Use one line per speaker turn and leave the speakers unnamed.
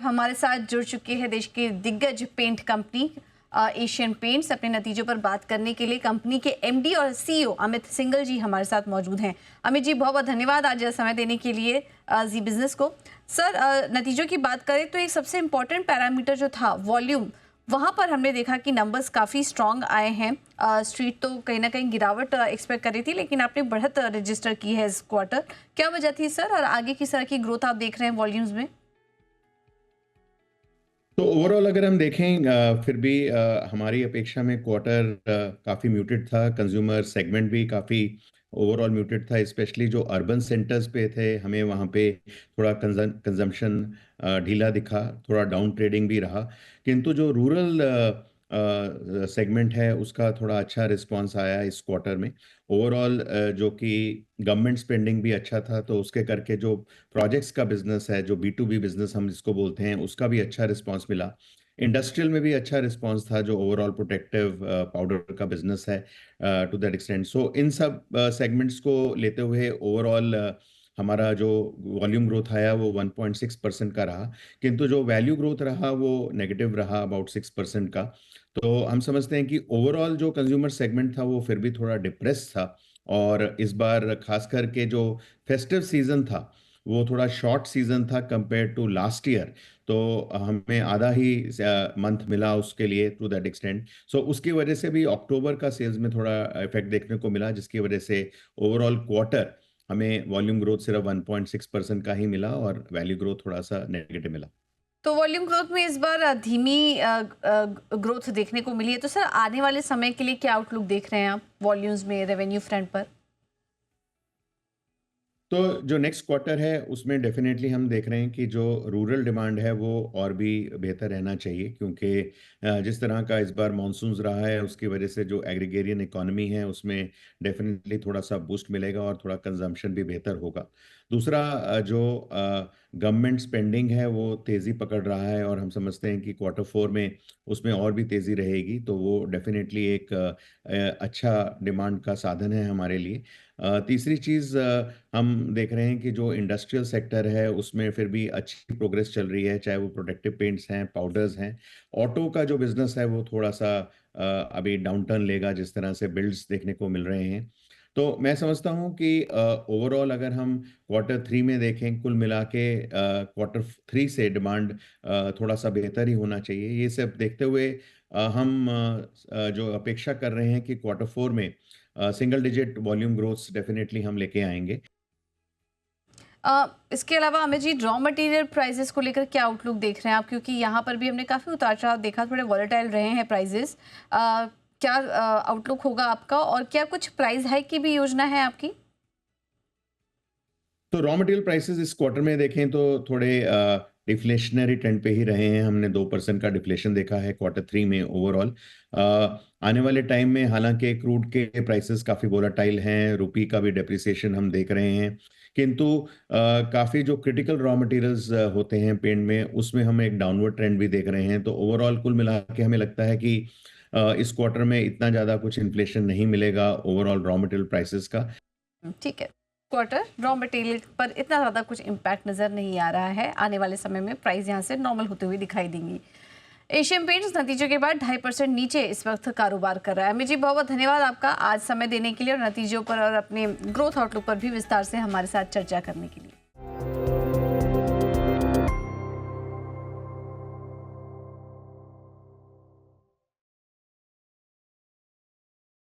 हमारे साथ जुड़ चुके हैं देश की दिग्गज पेंट कंपनी एशियन पेंट्स। अपने नतीजों पर बात करने के लिए कंपनी के एमडी और सीईओ अमित सिंघल जी हमारे साथ मौजूद हैं। अमित जी, बहुत बहुत धन्यवाद आज समय देने के लिए जी बिजनेस को। सर, नतीजों की बात करें तो एक सबसे इम्पोर्टेंट पैरामीटर जो था वॉल्यूम, वहाँ पर हमने देखा कि नंबर्स काफ़ी स्ट्रॉन्ग आए हैं। स्ट्रीट तो कहीं ना कहीं गिरावट एक्सपेक्ट कर रही थी, लेकिन आपने बढ़त रजिस्टर की है इस क्वार्टर। क्या वजह थी सर, और आगे किस तरह की ग्रोथ आप देख रहे हैं वॉल्यूम्स में?
तो ओवरऑल अगर हम देखें फिर भी हमारी अपेक्षा में क्वार्टर काफ़ी म्यूटेड था। कंज्यूमर सेगमेंट भी काफ़ी ओवरऑल म्यूटेड था, स्पेशली जो अर्बन सेंटर्स पे थे, हमें वहाँ पे थोड़ा कंजम्पशन ढीला दिखा, थोड़ा डाउन ट्रेडिंग भी रहा। किंतु जो रूरल सेगमेंट है उसका थोड़ा अच्छा रिस्पांस आया इस क्वार्टर में। ओवरऑल जो कि गवर्नमेंट स्पेंडिंग भी अच्छा था, तो उसके करके जो प्रोजेक्ट्स का बिजनेस है, जो बी टू बी बिजनेस हम जिसको बोलते हैं, उसका भी अच्छा रिस्पांस मिला। इंडस्ट्रियल में भी अच्छा रिस्पांस था, जो ओवरऑल प्रोटेक्टिव पाउडर का बिजनेस है टू दैट एक्सटेंट। सो इन सब सेगमेंट्स को लेते हुए ओवरऑल हमारा जो वॉल्यूम ग्रोथ आया वो 1.6% का रहा, किंतु जो वैल्यू ग्रोथ रहा वो नेगेटिव रहा अबाउट 6% का। तो हम समझते हैं कि ओवरऑल जो कंज्यूमर सेगमेंट था वो फिर भी थोड़ा डिप्रेस था, और इस बार खास करके जो फेस्टिव सीजन था वो थोड़ा शॉर्ट सीजन था कंपेयर टू लास्ट ईयर। तो हमें आधा ही मंथ मिला उसके लिए टू दैट एक्सटेंट। सो उसकी वजह से भी अक्टूबर का सेल्स में थोड़ा इफेक्ट देखने को मिला, जिसकी वजह से ओवरऑल क्वार्टर हमें वॉल्यूम ग्रोथ सिर्फ 1.6% का ही मिला और वैल्यू ग्रोथ थोड़ा सा नेगेटिव मिला।
तो वॉल्यूम ग्रोथ में इस बार धीमी ग्रोथ देखने को मिली है। तो सर, आने वाले समय के लिए क्या आउटलुक देख रहे हैं आप वॉल्यूम्स में, रेवेन्यू फ्रंट पर?
तो जो नेक्स्ट क्वार्टर है उसमें डेफिनेटली हम देख रहे हैं कि जो रूरल डिमांड है वो और भी बेहतर रहना चाहिए, क्योंकि जिस तरह का इस बार मानसून रहा है उसकी वजह से जो एग्रीगेरियन इकोनॉमी है उसमें डेफिनेटली थोड़ा सा बूस्ट मिलेगा और थोड़ा कंजम्पशन भी बेहतर होगा। दूसरा, जो गवर्नमेंट स्पेंडिंग है वो तेज़ी पकड़ रहा है, और हम समझते हैं कि क्वार्टर फोर में उसमें और भी तेज़ी रहेगी, तो वो डेफिनेटली एक अच्छा डिमांड का साधन है हमारे लिए। तीसरी चीज़, हम देख रहे हैं कि जो इंडस्ट्रियल सेक्टर है उसमें फिर भी अच्छी प्रोग्रेस चल रही है, चाहे वो प्रोटेक्टिव पेंट्स हैं, पाउडर्स हैं। ऑटो का जो बिजनेस है वो थोड़ा सा अभी डाउन टर्न लेगा, जिस तरह से बिल्ड्स देखने को मिल रहे हैं। तो मैं समझता हूँ कि ओवरऑल अगर हम क्वार्टर थ्री में देखें, कुल मिला के क्वार्टर थ्री से डिमांड थोड़ा सा बेहतर ही होना चाहिए। ये सब देखते हुए हम जो अपेक्षा कर रहे हैं कि क्वार्टर फोर में single digit volume growth definitely हम लेके आएंगे।
इसके अलावा Amit ji, raw material prices को लेकर क्या आउटलुक देख रहे हैं आप? क्योंकि यहाँ पर भी हमने काफ़ी उतार चढ़ाव देखा, थोड़े वॉलेटाइल रहे हैं प्राइसेस। क्या आउटलुक होगा आपका, और क्या कुछ प्राइस हाइक की भी योजना है आपकी?
तो रॉ मटेरियल प्राइसेस इस क्वार्टर में देखें तो थोड़े डिफ्लेशनरी ट्रेंड पे ही रहे हैं। हमने 2% का डिफ्लेशन देखा है क्वार्टर थ्री में ओवरऑल। आने वाले टाइम में हालांकि क्रूड के प्राइसेस काफ़ी वोलाटाइल हैं, रुपी का भी डेप्रिसिएशन हम देख रहे हैं, किंतु काफ़ी जो क्रिटिकल रॉ मटेरियल्स होते हैं पेंट में, उसमें हम एक डाउनवर्ड ट्रेंड भी देख रहे हैं। तो ओवरऑल कुल मिला के हमें लगता है कि इस क्वार्टर में इतना ज़्यादा कुछ इन्फ्लेशन नहीं मिलेगा ओवरऑल रॉ मटेरियल प्राइसेस का।
ठीक है। क्वार्टर रॉ मटेरियल पर इतना ज़्यादा कुछ इम्पैक्ट नज़र नहीं आ रहा है। आने वाले समय में प्राइस यहाँ से नॉर्मल होते हुए दिखाई देंगी। एशियन पेंट्स नतीजों के बाद 2.5% नीचे इस वक्त कारोबार कर रहा है। अमित जी, बहुत बहुत धन्यवाद आपका आज समय देने के लिए, और नतीजों पर और अपने ग्रोथ आउटलुक पर भी विस्तार से हमारे साथ चर्चा करने के लिए।